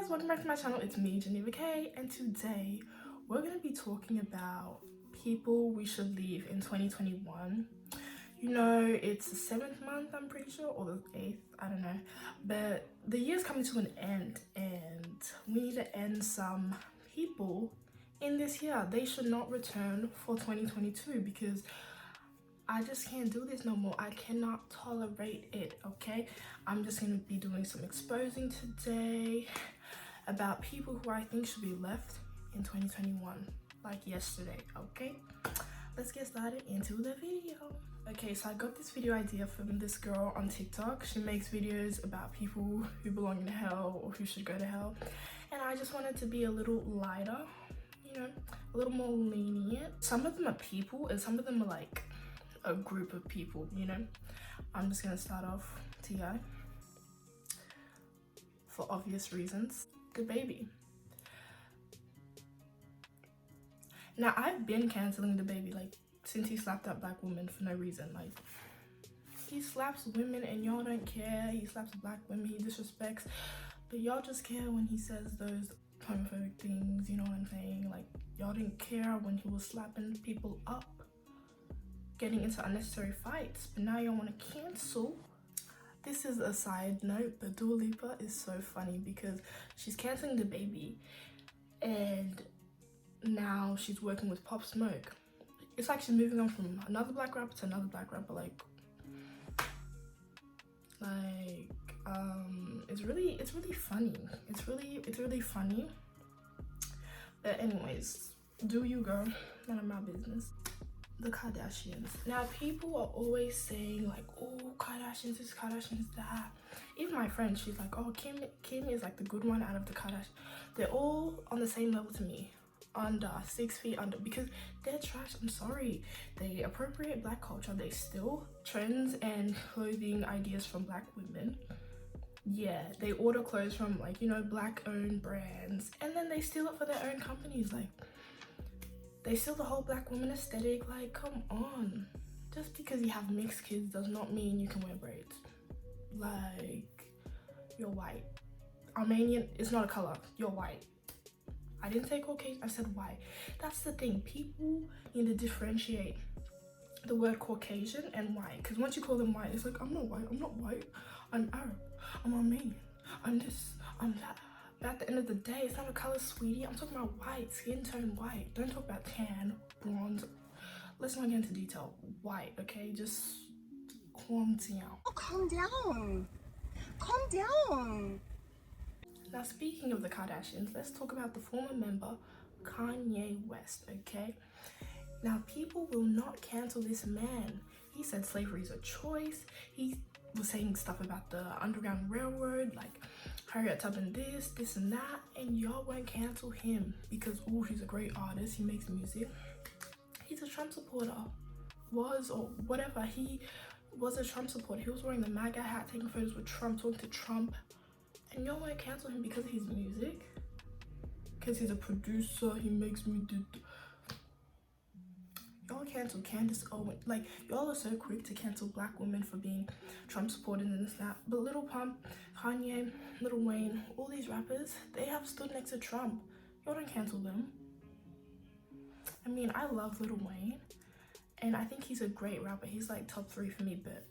guys, welcome back to my channel. It's me, Geneva K, and today we're going to be talking about people we should leave in 2021. You know, it's the 7th month, I'm pretty sure, or the 8th, I don't know, but the year's coming to an end and we need to end some people in this year. They should not return for 2022 because I just can't do this no more. I cannot tolerate it, okay? I'm just gonna be doing some exposing today about people who I think should be left in 2021, like yesterday, okay? Let's get started into the video. Okay, so I got this video idea from this girl on TikTok. She makes videos about people who belong in hell or who should go to hell. And I just wanted to be a little lighter, you know, a little more lenient. Some of them are people and some of them are like a group of people, you know. I'm just gonna start off T.I. for obvious reasons. DaBaby. Now I've been canceling DaBaby like since he slapped that black woman for no reason. Like, he slaps women and y'all don't care. He slaps black women, he disrespects, but y'all just care when he says those homophobic things, you know what I'm saying? Like, y'all didn't care when he was slapping people up, getting into unnecessary fights, but now y'all want to cancel. This is a side note, but Dua Lipa is so funny because she's canceling DaBaby and now she's working with Pop Smoke. It's like she's moving on from another black rapper to another black rapper. It's really funny. It's really funny. But anyways, do you, girl? None of my business. The Kardashians. Now people are always saying like, oh, Kardashians this, Kardashians that. Even my friend, she's like, oh, Kim is like the good one out of the Kardashians. They're all on the same level to me, under 6 feet under, because they're trash. I'm sorry. They appropriate black culture. They steal trends and clothing ideas from black women. Yeah, they order clothes from like, you know, black owned brands, and then they steal it for their own companies. Like, they steal the whole black woman aesthetic. Like, come on. Just because you have mixed kids does not mean you can wear braids. Like, you're white. Armenian is not a color. You're white. I didn't say Caucasian, I said white. That's the thing. People need to differentiate the word Caucasian and white. Because once you call them white, it's like, I'm not white. I'm not white. I'm Arab. I'm Armenian. I'm this. I'm that. But at the end of the day, it's not a color, sweetie. I'm talking about white, skin tone white. Don't talk about tan, blonde. Let's not get into detail. White, okay? Just calm down. Oh, calm down. Calm down. Now, speaking of the Kardashians, let's talk about the former member, Kanye West, okay? Now, people will not cancel this man. He said slavery is a choice. He was saying stuff about the Underground Railroad, like Harriet Tubman this and that, and y'all won't cancel him because, oh, he's a great artist, he makes music. He's a Trump supporter, was, or whatever. He was a Trump supporter. He was wearing the MAGA hat, taking photos with Trump, talking to Trump, and y'all won't cancel him because of his music, because he's a producer, he makes music. Y'all cancel Candace Owens. Like, y'all are so quick to cancel black women for being Trump supporters and this and that. But Lil Pump, Kanye, Lil Wayne, all these rappers, they have stood next to Trump. Y'all don't cancel them. I mean, I love Lil Wayne and I think he's a great rapper. He's like top 3 for me, but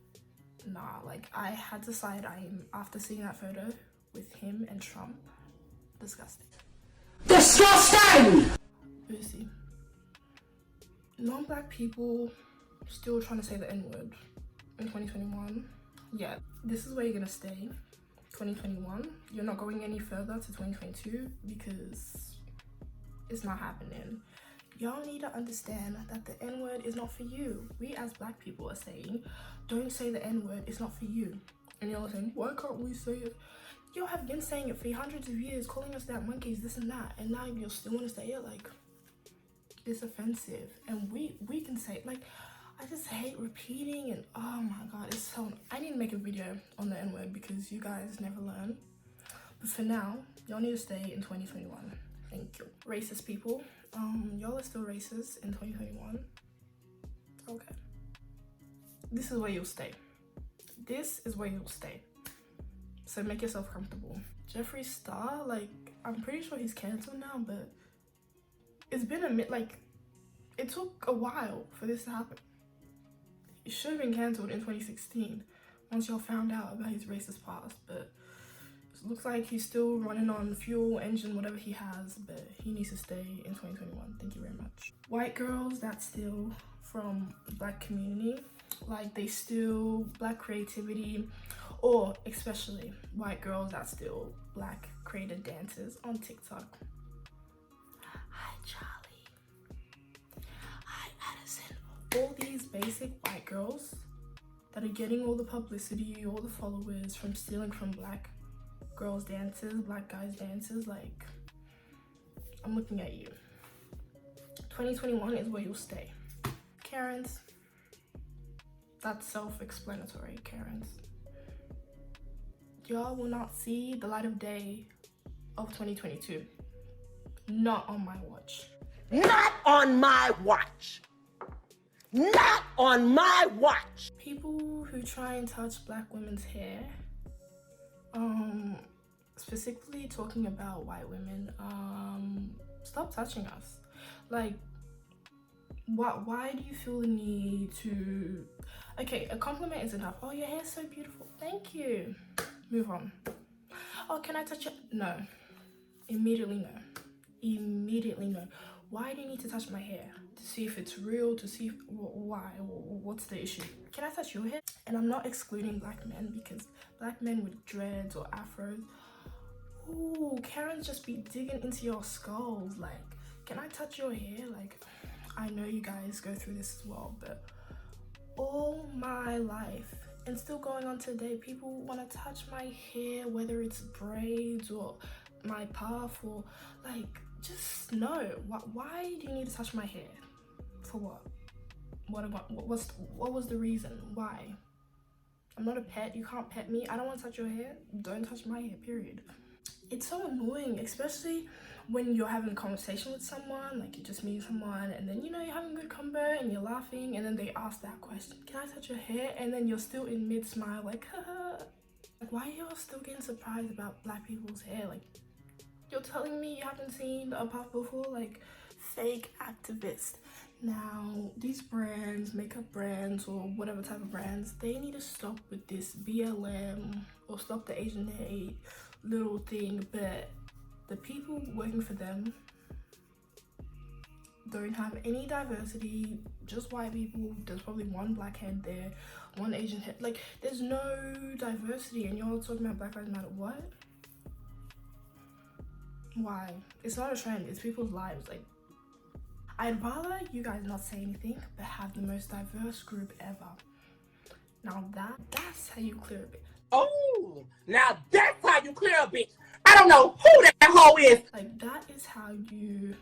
nah, like, I had to decide. After seeing that photo with him and Trump, disgusting. Disgusting! Boosie. Non-black people still trying to say the N-word in 2021. Yeah, this is where you're gonna stay. 2021. You're not going any further to 2022 because it's not happening. Y'all need to understand that the N-word is not for you. We as black people are saying, don't say the N-word, it's not for you. And y'all are saying, why can't we say it? Y'all have been saying it for hundreds of years, calling us that monkeys, this and that, and now you still want to say it. Like, it's offensive, and we can say it. Like, I just hate repeating, and oh my god, it's so, I need to make a video on the N-word because you guys never learn. But for now, y'all need to stay in 2021. Thank you. Racist people, y'all are still racist in 2021. Okay, this is where you'll stay. This is where you'll stay. so make yourself comfortable. Jeffree Star, like, I'm pretty sure he's cancelled now, but it's been it took a while for this to happen. It should have been cancelled in 2016 once y'all found out about his racist past, but it looks like he's still running on fuel, engine, whatever he has, but he needs to stay in 2021. Thank you very much. White girls that steal from Black community, like they steal Black creativity, or especially white girls that steal Black created dances on TikTok. Hi Charlie, hi Addison. All these basic white girls that are getting all the publicity, all the followers from stealing from Black girls dances, Black guys dances, like, I'm looking at you. 2021 is where you'll stay. Karens, that's self-explanatory, Karens. Y'all will not see the light of day of 2022. Not on my watch. Not on my watch. Not on my watch. People who try and touch Black women's hair, specifically talking about white women, stop touching us. Like, why do you feel the need to... Okay, a compliment is enough. Oh, your hair's so beautiful. Thank you. Move on. Oh, can I touch it? No. Immediately no. Immediately no. Why do you need to touch my hair? To see if it's real, to see if, why, what's the issue? Can I touch your hair? And I'm not excluding Black men, because Black men with dreads or afros, ooh, Karens just be digging into your skulls. Like, can I touch your hair? Like, I know you guys go through this as well, but all my life and still going on today, people want to touch my hair, whether it's braids or my puff, or like, just no. Why do you need to touch my hair? For what? What was the reason? Why? I'm not a pet. You can't pet me. I don't want to touch your hair. Don't touch my hair, period. It's so annoying, especially when you're having a conversation with someone, like you just meet someone and then, you know, you're having a good convo and you're laughing and then they ask that question, can I touch your hair? And then you're still in mid-smile, like, haha. Like, why are y'all still getting surprised about Black people's hair? Like, you're telling me you haven't seen a puff before? Like, fake activist. Now, these brands, makeup brands or whatever type of brands, they need to stop with this BLM or stop the Asian hate little thing, but the people working for them don't have any diversity, just white people. There's probably one Black head there, one Asian head. Like, there's no diversity, and y'all talking about Black Lives Matter. What? Why? It's not a trend, it's people's lives. Like, I'd rather you guys not say anything, but have the most diverse group ever. Now that's how you clear a bitch. Oh, now that's how you clear a bitch. I don't know who that hoe is. Like, that is how you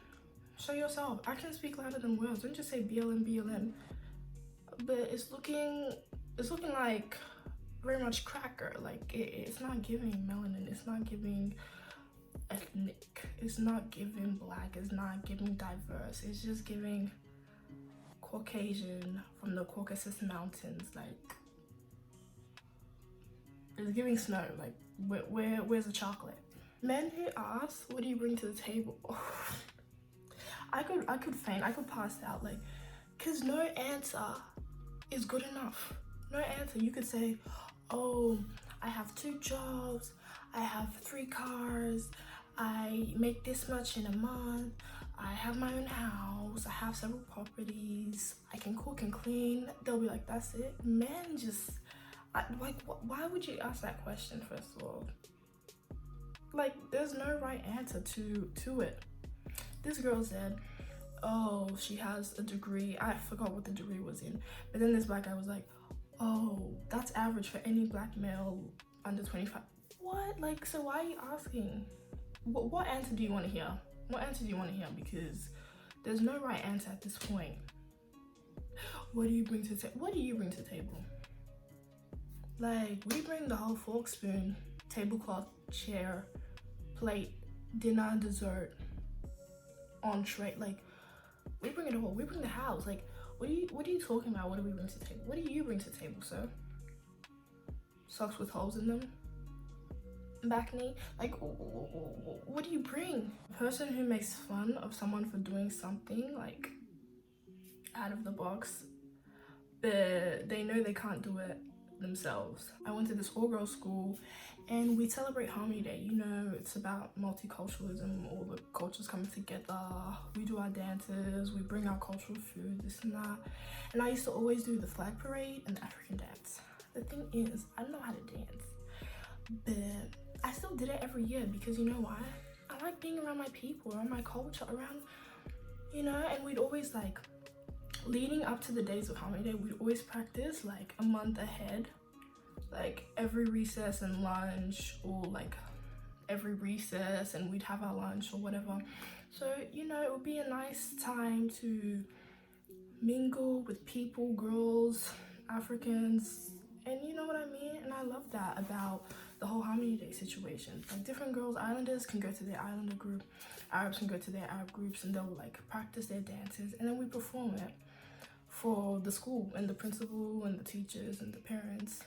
show yourself. I can speak louder than words. Don't just say BLM, BLM. But it's looking like very much cracker. Like, it's not giving melanin. It's not giving ethnic. It's not giving Black. It's not giving diverse. It's just giving Caucasian from the Caucasus Mountains. Like, it's giving snow. Like, where's the chocolate? Men who ask, what do you bring to the table? I could faint. I could pass out. Like, cause no answer is good enough. No answer. You could say, oh, I have 2 jobs. I have 3 cars. I make this much in a month. I have my own house. I have several properties. I can cook and clean. They'll be like, that's it. Men just, like, why would you ask that question, first of all? Like, there's no right answer to it. This girl said, oh, she has a degree. I forgot what the degree was in. But then this Black guy was like, oh, that's average for any Black male under 25. What? Like, so why are you asking? What answer do you want to hear? What answer do you want to hear? Because there's no right answer at this point. What do you bring to the table? What do you bring to the table? Like, we bring the whole fork, spoon, tablecloth, chair, plate, dinner, dessert, entree. Like, we bring it all. We bring the house. Like, what are you talking about? What do we bring to the table? What do you bring to the table, sir? Socks with holes in them? back knee. Like, what do you bring? A person who makes fun of someone for doing something like out of the box, but they know they can't do it themselves. I went to this all-girls school and we celebrate Harmony Day. You know, it's about multiculturalism, all the cultures coming together. We do our dances, we bring our cultural food, this and that. And I used to always do the flag parade and the African dance. The thing is, I don't know how to dance, but I still did it every year because you know why? I like being around my people, around my culture, around, you know, and we'd always like, leading up to the days of Harmony Day, we'd always practice like a month ahead, like every recess and lunch, or like every recess and we'd have our lunch or whatever. So, you know, it would be a nice time to mingle with people, girls, Africans, and you know what I mean? And I love that about the whole Harmony Day situation. Like different girls, islanders can go to their islander group, Arabs can go to their Arab groups, and they'll like practice their dances, and then we perform it for the school and the principal and the teachers and the parents.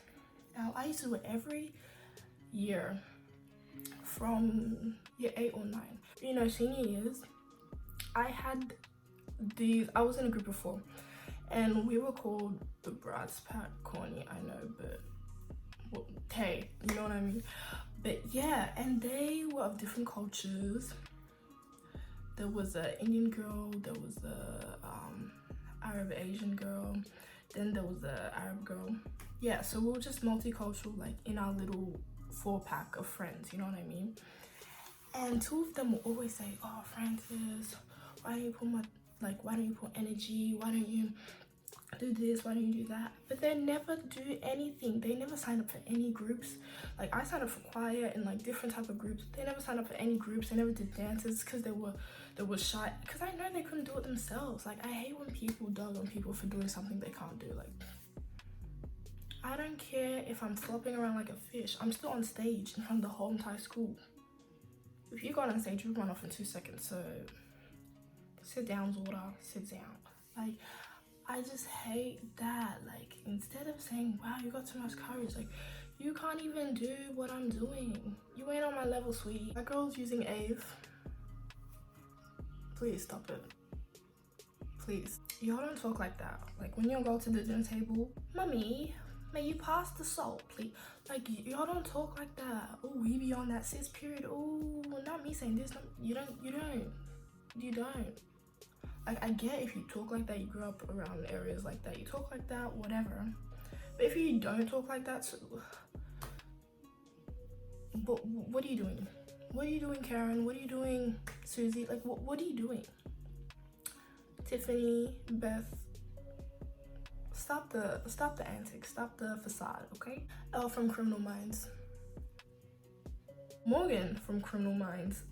Now, I used to do it every year from year 8 or 9. You know, senior years, I was in a group of 4, and we were called the Brats Pack. Corny, I know, but well, hey, you know what I mean? But yeah, and they were of different cultures. There was an Indian girl, there was a Arab Asian girl, then there was a Arab girl. Yeah, so we were just multicultural, like in our little 4-pack of friends, you know what I mean? And 2 of them will always say, oh, Francis, why don't you put energy, why don't you do this, why don't you do that? But they never do anything. They never sign up for any groups. Like I signed up for choir and like different type of groups. They never signed up for any groups. They never did dances because they were shy, because I know they couldn't do it themselves. Like I hate when people dog on people for doing something they can't do. Like I don't care if I'm flopping around like a fish, I'm still on stage in front of the whole entire school. If you got on stage, you run off in 2 seconds. So sit down, Zora, sit down. Like I just hate that. Like instead of saying, wow, you got too much courage, like you can't even do what I'm doing. You ain't on my level, sweetie. That girl's using Ave. Please stop it. Please. Y'all don't talk like that. Like when y'all go to the dinner table, Mummy, may you pass the salt, please? Like y'all don't talk like that. Oh, we be on that sis period. Oh, not me saying this. You don't. Like I get if you talk like that, you grew up around areas like that, you talk like that, whatever. But if you don't talk like that, so, but what are you doing? What are you doing, Karen? What are you doing, Susie? Like what are you doing? Tiffany, Beth, stop the antics, stop the facade, okay? Elle from Criminal Minds. Morgan from Criminal Minds,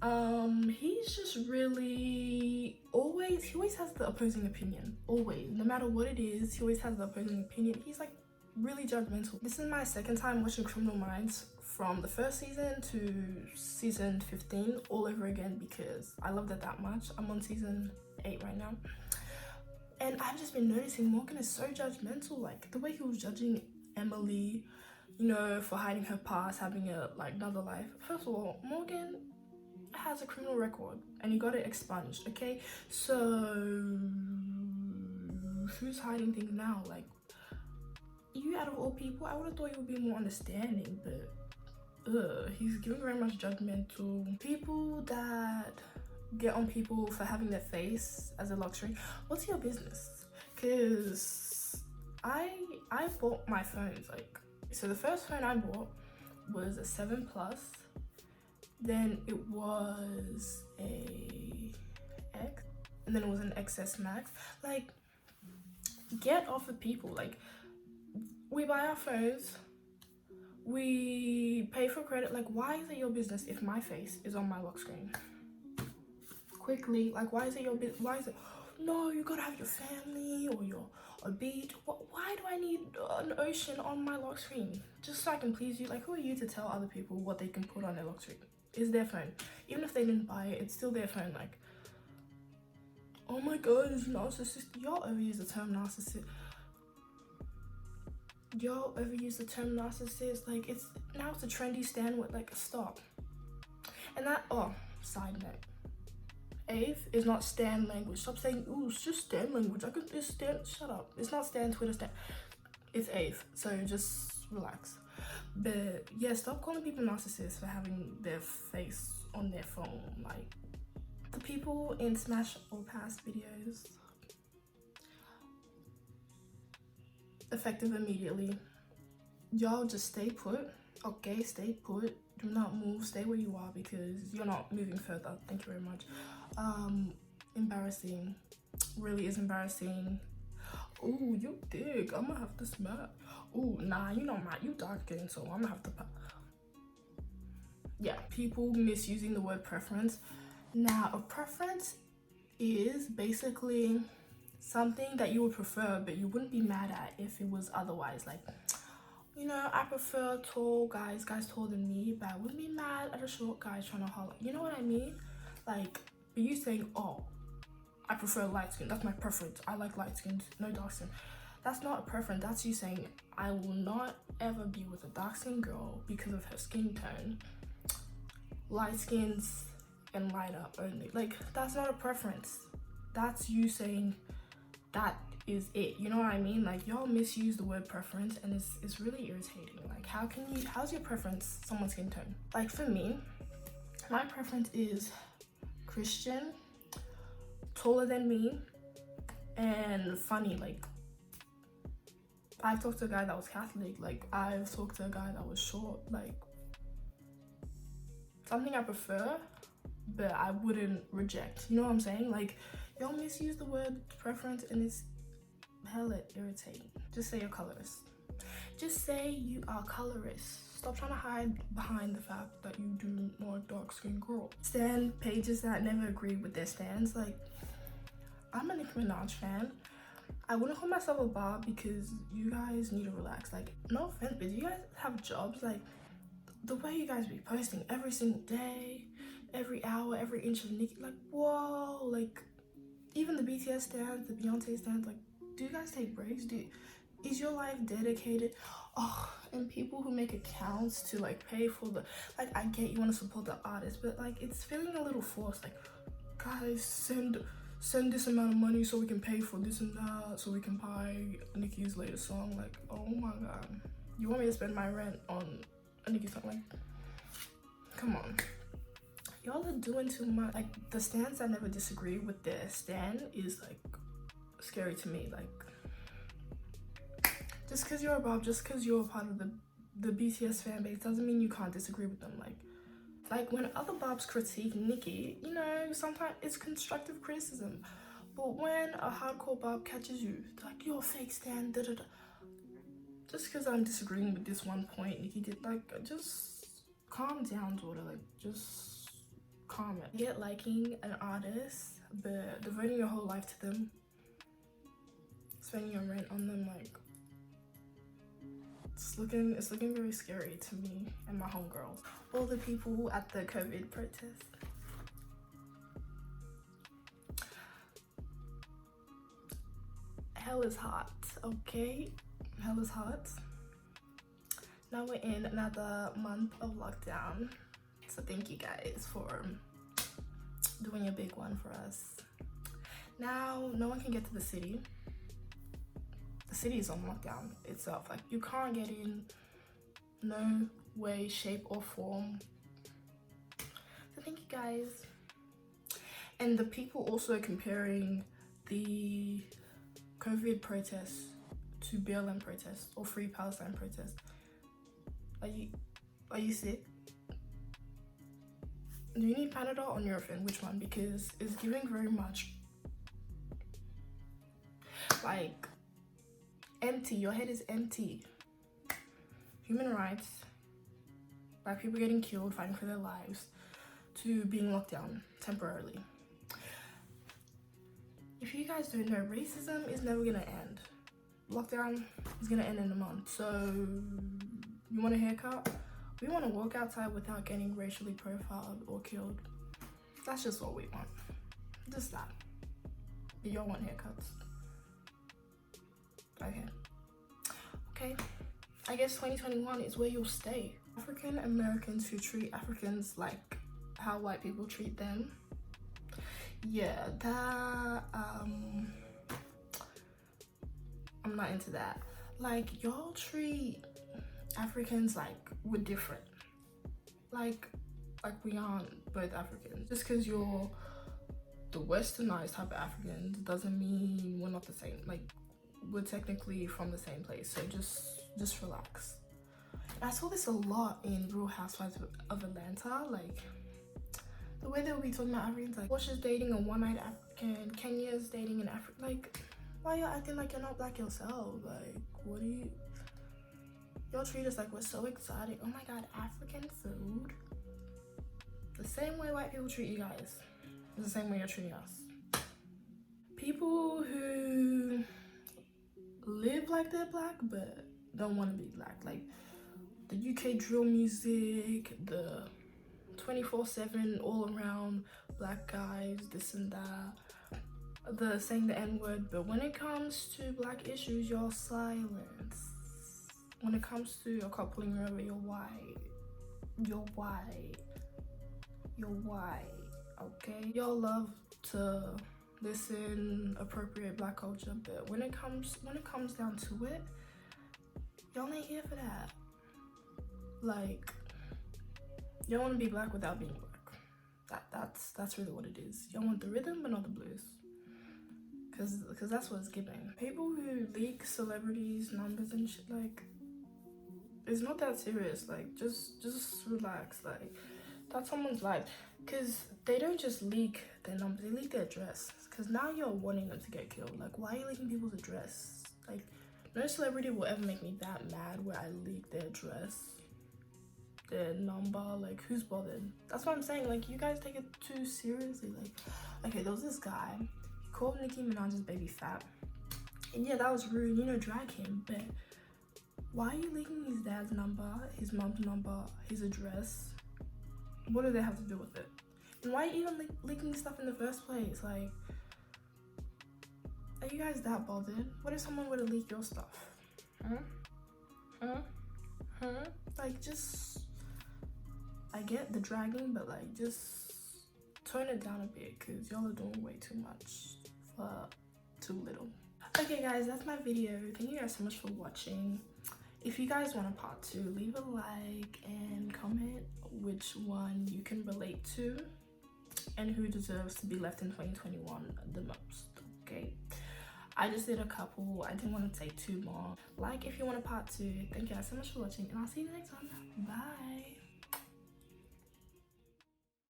he's just really he always has the opposing opinion. Always, no matter what it is, he always has the opposing opinion. He's like really judgmental. This is my 2nd time watching Criminal Minds, from the 1st season to season 15 all over again, because I loved it that much. I'm on season 8 right now, and I've just been noticing Morgan is so judgmental. Like the way he was judging Emily, you know, for hiding her past, having a another life. First of all, Morgan has a criminal record and you got it expunged, okay? So who's hiding things now? Like you, out of all people, I would have thought you would be more understanding, but he's giving very much judgmental. People that get on people for having their face as a luxury, what's your business? Because I bought my phones, like, so the first phone I bought was a 7 Plus, then it was a X, and then it was an XS Max. Like, get off of people. Like, we buy our phones, we pay for credit. Like, why is it your business if my face is on my lock screen? Quickly, like, why is it your business? Why is it, no, you gotta have your family or a beach. Why do I need an ocean on my lock screen? Just so I can please you? Like, who are you to tell other people what they can put on their lock screen? It's their phone. Even if they didn't buy it, it's still their phone. Like, oh my god, it's narcissist. Y'all overuse the term narcissist. y'all ever use the term narcissist? Like, it's a trendy stand with like a stop. And that, oh, side note. AVE is not stan language. Stop saying, ooh, it's just stan language. It's stan, shut up. It's not stan, Twitter stan. It's AVE. So just relax. But yeah, stop calling people narcissists for having their face on their phone. Like, the people in Smash or Pass videos, effective immediately. Y'all just stay put. Okay, stay put. Do not move. Stay where you are because you're not moving further. Thank you very much. Embarrassing. Really is embarrassing. Ooh, you dig. I'm gonna have to smack. Ooh, nah, you know you dark skin, so I'm gonna have to yeah, people misusing the word preference. Now, a preference is basically something that you would prefer, but you wouldn't be mad at if it was otherwise. Like, you know, I prefer tall guys taller than me, but I wouldn't be mad at a short guy trying to holler. You know what I mean? Like, but you saying, oh, I prefer light skin. That's my preference. I like light skin, no dark skin. That's not a preference. That's you saying, I will not ever be with a dark skin girl because of her skin tone. Light skins and light up only. Like, that's not a preference. That's you saying that is it. You know what I mean? Like, y'all misuse the word preference and it's really irritating. Like, how's your preference someone's skin tone? Like, for me, my preference is Christian, taller than me, and funny. Like, I've talked to a guy that was Catholic. Like, I've talked to a guy that was short. Like, something I prefer, but I wouldn't reject. You know what I'm saying? Like, y'all misuse the word preference and it's hella irritating. Just say you're colorist. Just say you are colorist. Stop trying to hide behind the fact that you do not dark skin girl. Stan pages that never agree with their stands. Like, I'm a Nicki Minaj fan. I wouldn't call myself a Bob because you guys need to relax. Like, no offense, but you guys have jobs. Like, the way you guys be posting every single day, every hour, every inch of Nicki, like, whoa. Like, even the BTS stands, the Beyonce stands, like, do you guys take breaks? Is your life dedicated? Oh, and people who make accounts to like pay for the, like, I get you want to support the artist, but like, it's feeling a little forced. Like, guys, send this amount of money so we can pay for this and that, so we can buy Nicki's latest song. Like, oh my god, you want me to spend my rent on a Nicki song? Like, come on, y'all are doing too much. Like, the stans I never disagree with their stan is like scary to me. Like, just because you're a Bob, just because you're a part of the BTS fan base doesn't mean you can't disagree with them. Like when other Bobs critique Nicki, you know, sometimes it's constructive criticism. But when a hardcore Bob catches you, like, you're a fake stan, da da da. Just because I'm disagreeing with this one point Nicki did, like, just calm down, daughter. Like, just calm it. Get liking an artist, but devoting your whole life to them, spending your rent on them, like, it's looking very scary to me and my homegirls. All the people at the COVID protest. Hell is hot, okay? Hell is hot. Now we're in another month of lockdown. So thank you guys for doing a big one for us. Now, no one can get to the city. The city is on lockdown itself. Like, you can't get in, no way, shape, or form. So thank you guys. And the people also comparing the COVID protests to BLM protests or Free Palestine protests. Are you sick? Do you need Panadol or Nurofen? Which one? Because it's giving very much like empty. Your head is empty. Human rights, black people getting killed, fighting for their lives, to being locked down temporarily. If you guys don't know, racism is never gonna end. Lockdown is gonna end in a month. So you want a haircut? We want to walk outside without getting racially profiled or killed. That's just what we want. Just that. But y'all want haircuts. Okay. I guess 2021 is where you'll stay. African Americans who treat Africans like how white people treat them. Yeah, that I'm not into that. Like, y'all treat Africans like we're different. Like we aren't both Africans. Just because you're the westernized type of Africans doesn't mean we're not the same. Like, we're technically from the same place, so just relax. And I saw this a lot in Real Housewives of Atlanta, like the way they'll be talking about Africans, like Portia's dating a one-eyed African, Kenya's dating an African. Like, why y'all acting like you're not black yourself? Like, what do you, y'all treat us like we're so exotic. Oh my god, African food. The same way white people treat you guys, the same way you're treating us. People who live like they're black but don't want to be black, like the UK drill music, the 24/7 all around black guys, this and that, the saying the N-word. But when it comes to black issues, you're silent. When it comes to a couple pulling you over, you're white. You're white. You're white. Okay, y'all love to listen, appropriate black culture, but when it comes down to it, y'all ain't here for that. Like, you don't want to be black without being black. That's really what it is. You want the rhythm but not the blues, because that's what it's giving. People who leak celebrities' numbers and shit, like, it's not that serious. Like, just relax. Like, that's someone's life. Because they don't just leak their numbers, they leak their address. Because now you're wanting them to get killed. Like, why are you leaking people's address? Like, no celebrity will ever make me that mad where I leak their address, their number. Like, who's bothered? That's what I'm saying. Like, you guys take it too seriously. Like, okay, there was this guy, he called Nicki Minaj's baby fat. And yeah, that was rude, you know, drag him. But why are you leaking his dad's number, his mom's number, his address? What do they have to do with it? And why are you even leaking stuff in the first place? Like, are you guys that bothered? What if someone were to leak your stuff? Like, just, I get the dragging, but like, just tone it down a bit, because y'all are doing way too much for too little. Okay guys, that's my video. Thank you guys so much for watching. If you guys want a part 2, leave a like and comment which one you can relate to and who deserves to be left in 2021 the most, okay? I just did a couple. I didn't want to take too long. Like if you want a part 2. Thank you guys so much for watching, and I'll see you next time. Bye.